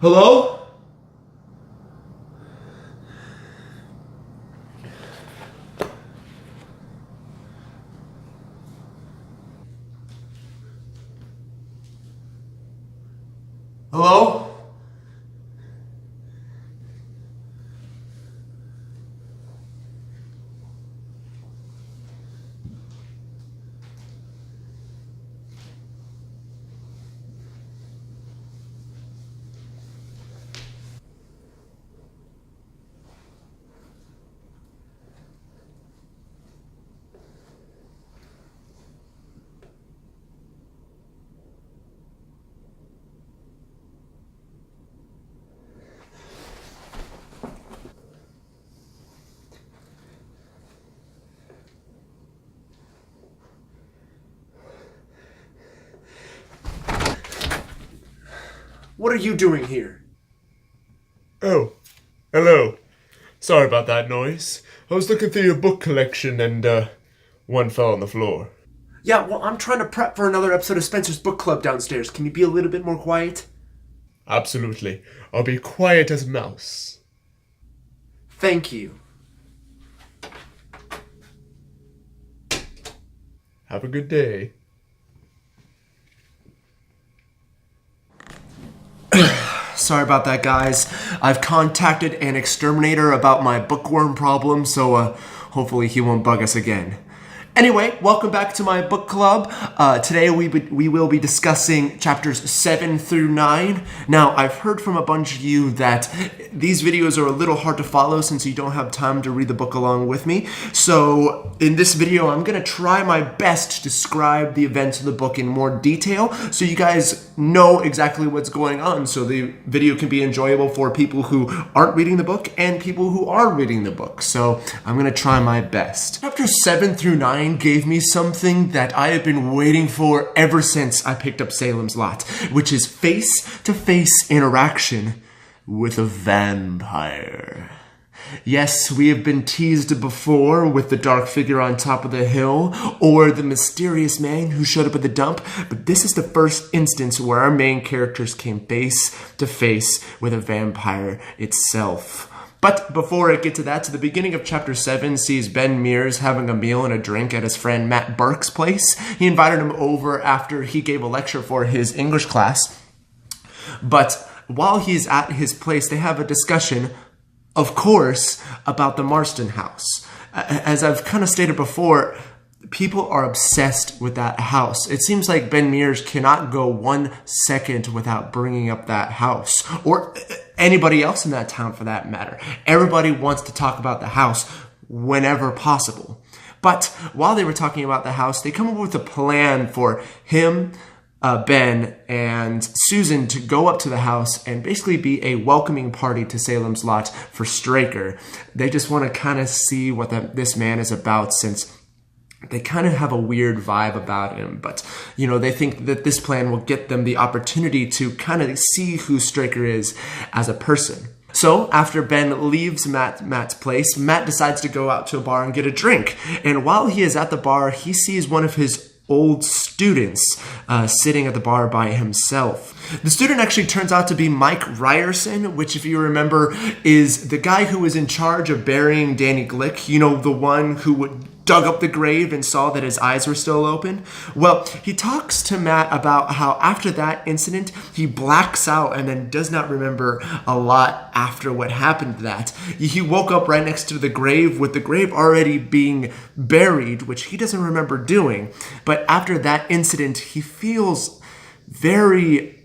Hello? Hello? What are you doing here? Oh, hello. Sorry about that noise. I was looking through your book collection and one fell on the floor. Yeah, well, I'm trying to prep for another episode of Spencer's Book Club downstairs. Can you be a little bit more quiet? Absolutely. I'll be quiet as a mouse. Thank you. Have a good day. Sorry about that, guys. I've contacted an exterminator about my bookworm problem, so hopefully he won't bug us again. Anyway, welcome back to my book club. Today we will be discussing chapters 7 through 9. Now, I've heard from a bunch of you that these videos are a little hard to follow since you don't have time to read the book along with me. So, in this video, I'm going to try my best to describe the events of the book in more detail so you guys know exactly what's going on, so the video can be enjoyable for people who aren't reading the book and people who are reading the book. So, I'm going to try my best. Chapters 7 through 9 gave me something that I have been waiting for ever since I picked up Salem's Lot, which is face-to-face interaction with a vampire. Yes, we have been teased before with the dark figure on top of the hill or the mysterious man who showed up at the dump, but this is the first instance where our main characters came face to face with a vampire itself. But before I get to that, the beginning of chapter 7 sees Ben Mears having a meal and a drink at his friend Matt Burke's place. He invited him over after he gave a lecture for his English class. But while he's at his place, they have a discussion, of course, about the Marston house. As I've kind of stated before, people are obsessed with that house. It seems like Ben Mears cannot go 1 second without bringing up that house, or anybody else in that town for that matter. Everybody wants to talk about the house whenever possible. But while they were talking about the house, they come up with a plan for him, Ben, and Susan to go up to the house and basically be a welcoming party to Salem's Lot for Straker. They just want to kind of see what this man is about, since they kind of have a weird vibe about him, but, you know, they think that this plan will get them the opportunity to kind of see who Straker is as a person. So, after Ben leaves Matt's place, Matt decides to go out to a bar and get a drink. And while he is at the bar, he sees one of his old students sitting at the bar by himself. The student actually turns out to be Mike Ryerson, which, if you remember, is the guy who was in charge of burying Danny Glick. You know, the one who dug up the grave and saw that his eyes were still open. Well, he talks to Matt about how after that incident, he blacks out and then does not remember a lot after what happened to that. He woke up right next to the grave with the grave already being buried, which he doesn't remember doing. But after that incident, he feels very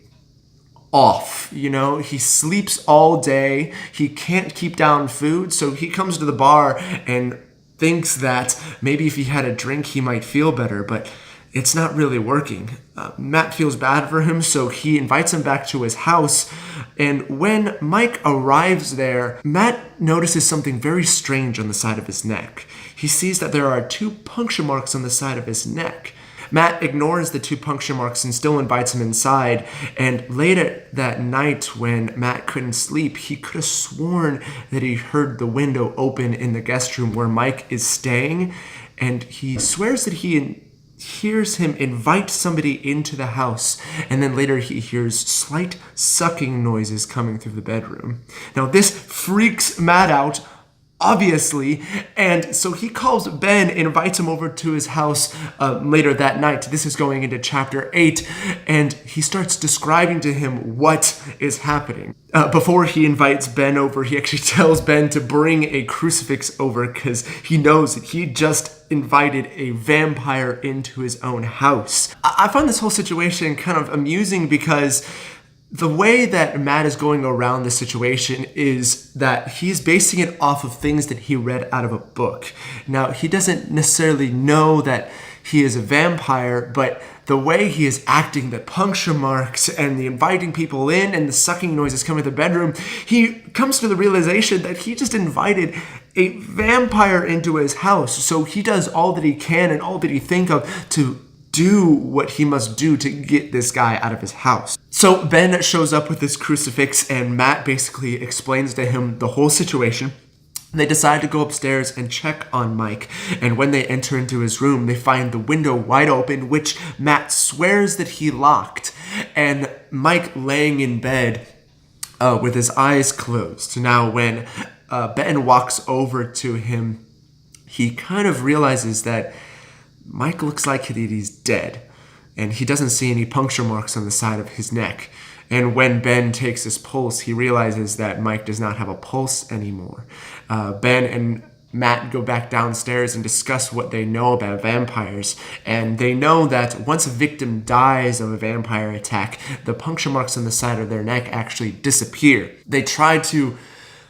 off. You know, he sleeps all day. He can't keep down food. So he comes to the bar and thinks that maybe if he had a drink, he might feel better, but it's not really working. Matt feels bad for him, so he invites him back to his house. And when Mike arrives there, Matt notices something very strange on the side of his neck. He sees that there are 2 puncture marks on the side of his neck. Matt ignores the 2 puncture marks and still invites him inside. And later that night, when Matt couldn't sleep, he could have sworn that he heard the window open in the guest room where Mike is staying. And he swears that he hears him invite somebody into the house, and then later he hears slight sucking noises coming through the bedroom. Now this freaks Matt out, obviously, and so he calls Ben and invites him over to his house later that night. This is going into chapter 8, and he starts describing to him what is happening. Before he invites Ben over, he actually tells Ben to bring a crucifix over because he knows that he just invited a vampire into his own house. I find this whole situation kind of amusing because the way that Matt is going around the situation is that he's basing it off of things that he read out of a book. Now, he doesn't necessarily know that he is a vampire, but the way he is acting, the puncture marks and the inviting people in and the sucking noises coming to the bedroom, he comes to the realization that he just invited a vampire into his house. So he does all that he can and all that he think of to do what he must do to get this guy out of his house. So Ben shows up with this crucifix, and Matt basically explains to him the whole situation. They decide to go upstairs and check on Mike, and when they enter into his room, they find the window wide open, which Matt swears that he locked, and Mike laying in bed with his eyes closed. Now, when Ben walks over to him, he kind of realizes that Mike looks like he's dead, and he doesn't see any puncture marks on the side of his neck. And when Ben takes his pulse, he realizes that Mike does not have a pulse anymore. Ben and Matt go back downstairs and discuss what they know about vampires. And they know that once a victim dies of a vampire attack, the puncture marks on the side of their neck actually disappear. They try to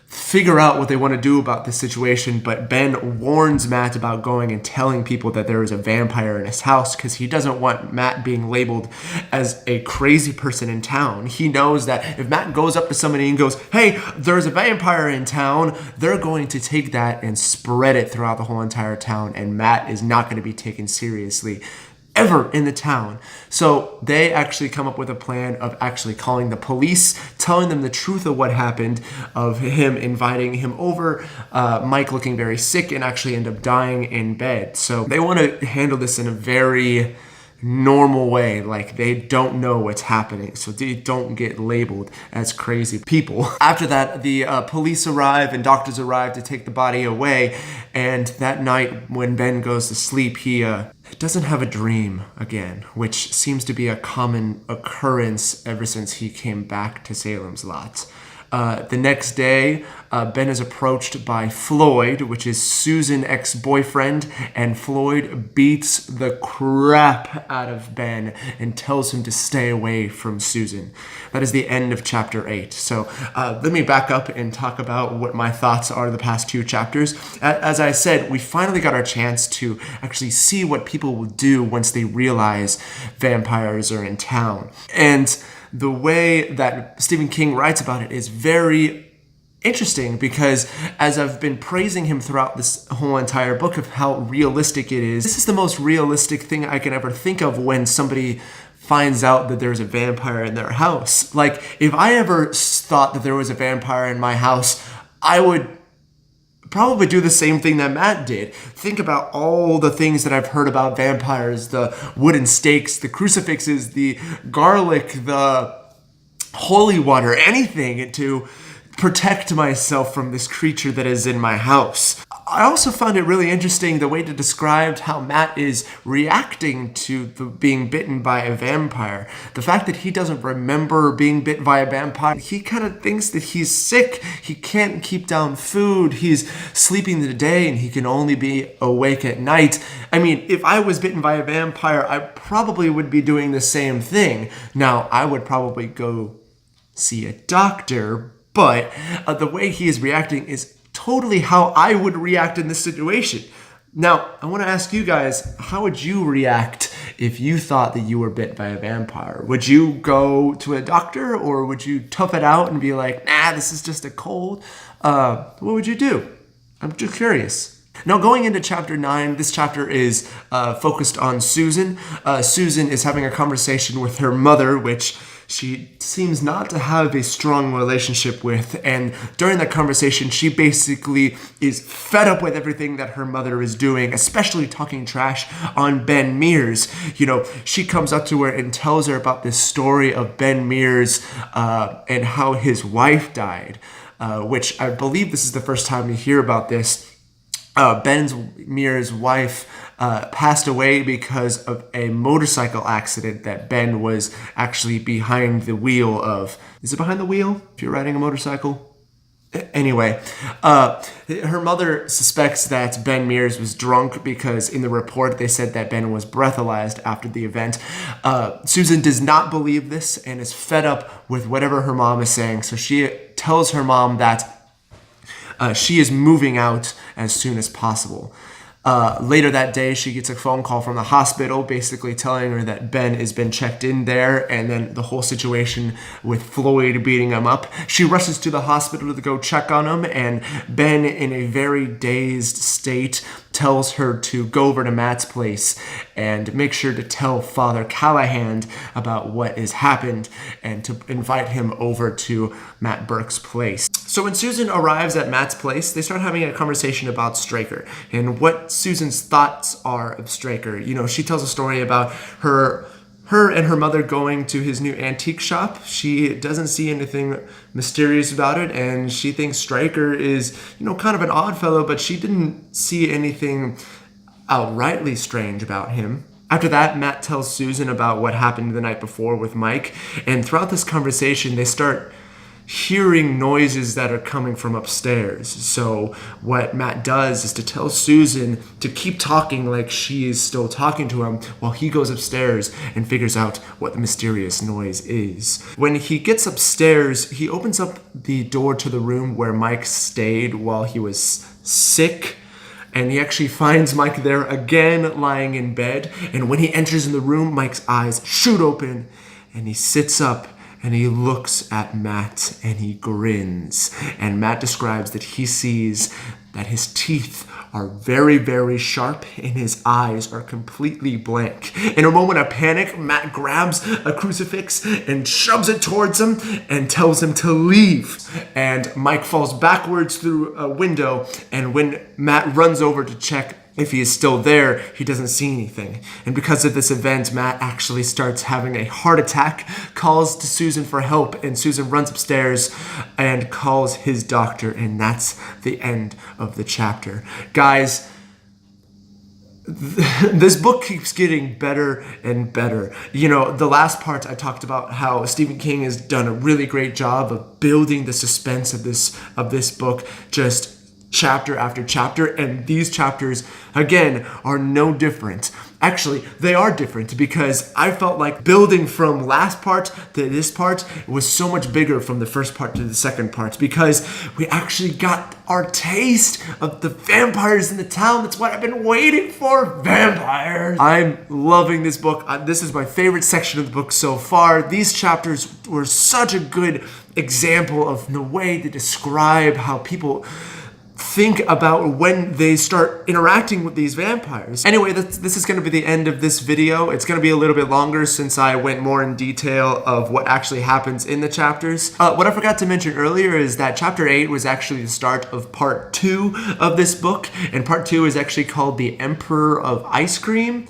figure out what they want to do about this situation, but Ben warns Matt about going and telling people that there is a vampire in his house because he doesn't want Matt being labeled as a crazy person in town. He knows that if Matt goes up to somebody and goes, "Hey, there's a vampire in town," they're going to take that and spread it throughout the whole entire town, and Matt is not going to be taken seriously ever in the town. So they actually come up with a plan of actually calling the police, telling them the truth of what happened, of him inviting him over, Mike looking very sick, and actually end up dying in bed. So they want to handle this in a very normal way, like they don't know what's happening, so they don't get labeled as crazy people. After that, the police arrive and doctors arrive to take the body away, and that night when Ben goes to sleep, he doesn't have a dream again, which seems to be a common occurrence ever since he came back to Salem's Lot. The next day, Ben is approached by Floyd, which is Susan's ex-boyfriend, and Floyd beats the crap out of Ben and tells him to stay away from Susan. That is the end of chapter 8. So let me back up and talk about what my thoughts are the past 2 chapters. As I said, we finally got our chance to actually see what people will do once they realize vampires are in town. And the way that Stephen King writes about it is very interesting because as I've been praising him throughout this whole entire book of how realistic it is, this is the most realistic thing I can ever think of when somebody finds out that there's a vampire in their house. Like, if I ever thought that there was a vampire in my house, I would probably do the same thing that Matt did. Think about all the things that I've heard about vampires, the wooden stakes, the crucifixes, the garlic, the holy water, anything to protect myself from this creature that is in my house. I also found it really interesting the way it described how Matt is reacting to being bitten by a vampire. The fact that he doesn't remember being bit by a vampire, he kind of thinks that he's sick, he can't keep down food, he's sleeping the day and he can only be awake at night. I mean, if I was bitten by a vampire, I probably would be doing the same thing. Now, I would probably go see a doctor, but the way he is reacting is totally how I would react in this situation. Now, I want to ask you guys, how would you react if you thought that you were bit by a vampire? Would you go to a doctor, or would you tough it out and be like, nah, this is just a cold? What would you do? I'm just curious. Now, going into chapter 9, this chapter is focused on Susan. Susan is having a conversation with her mother, which she seems not to have a strong relationship with. And during that conversation, she basically is fed up with everything that her mother is doing, especially talking trash on Ben Mears. You know, she comes up to her and tells her about this story of Ben Mears and how his wife died, which I believe this is the first time you hear about this. Ben Mears' wife passed away because of a motorcycle accident that Ben was actually behind the wheel of. Is it behind the wheel if you're riding a motorcycle? Anyway, her mother suspects that Ben Mears was drunk because in the report they said that Ben was breathalyzed after the event. Susan does not believe this and is fed up with whatever her mom is saying, so she tells her mom that she is moving out as soon as possible. Later that day, she gets a phone call from the hospital basically telling her that Ben has been checked in there, and then the whole situation with Floyd beating him up. She rushes to the hospital to go check on him, and Ben, in a very dazed state, tells her to go over to Matt's place and make sure to tell Father Callahan about what has happened and to invite him over to Matt Burke's place. So when Susan arrives at Matt's place, they start having a conversation about Straker and what Susan's thoughts are of Straker. You know, she tells a story about her and her mother going to his new antique shop. She doesn't see anything mysterious about it, and she thinks Straker is, you know, kind of an odd fellow, but she didn't see anything outrightly strange about him. After that, Matt tells Susan about what happened the night before with Mike, and throughout this conversation, they start hearing noises that are coming from upstairs. So what Matt does is to tell Susan to keep talking like she is still talking to him while he goes upstairs and figures out what the mysterious noise is. When he gets upstairs, he opens up the door to the room where Mike stayed while he was sick, and he actually finds Mike there again lying in bed. And when he enters in the room, Mike's eyes shoot open and he sits up and he looks at Matt and he grins. And Matt describes that he sees that his teeth are very, very sharp and his eyes are completely blank. In a moment of panic, Matt grabs a crucifix and shoves it towards him and tells him to leave. And Mike falls backwards through a window, and when Matt runs over to check if he is still there, he doesn't see anything. And because of this event, Matt actually starts having a heart attack, calls to Susan for help, and Susan runs upstairs and calls his doctor, and that's the end of the chapter. Guys, this book keeps getting better and better. You know, the last part I talked about how Stephen King has done a really great job of building the suspense of this book, just chapter after chapter, and these chapters again are no different. Actually, they are different because I felt like building from last part to this part was so much bigger from the first part to the second part, because we actually got our taste of the vampires in the town. That's what I've been waiting for, vampires. I'm loving this book. This is my favorite section of the book so far. These chapters were such a good example of the way to describe how people think about when they start interacting with these vampires. Anyway, this is going to be the end of this video. It's going to be a little bit longer since I went more in detail of what actually happens in the chapters. What I forgot to mention earlier is that chapter 8 was actually the start of part 2 of this book, and part 2 is actually called The Emperor of Ice Cream.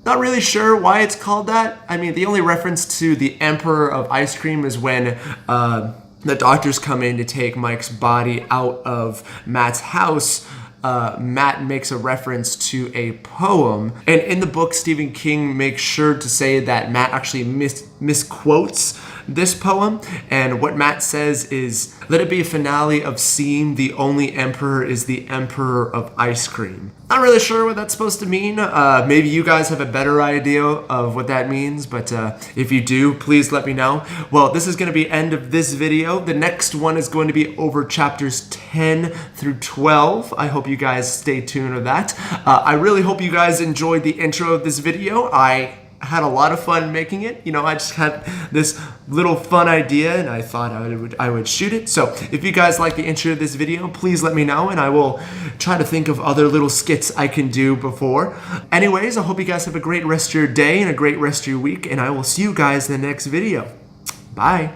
Not really sure why it's called that. I mean, the only reference to the Emperor of Ice Cream is when the doctors come in to take Mike's body out of Matt's house. Matt makes a reference to a poem, and in the book Stephen King makes sure to say that Matt actually misquotes this poem, and what Matt says is, "Let it be a finale of seeing the only emperor is the emperor of ice cream." Not really sure what that's supposed to mean. Maybe you guys have a better idea of what that means, but if you do, please let me know. Well, this is going to be end of this video. The next one is going to be over chapters 10 through 12. I hope you guys stay tuned with that. I really hope you guys enjoyed the intro of this video. I had a lot of fun making it. You know, I just had this little fun idea and I thought I would shoot it. So if you guys like the intro to this video, please let me know and I will try to think of other little skits I can do before. Anyways, I hope you guys have a great rest of your day and a great rest of your week, and I will see you guys in the next video. Bye.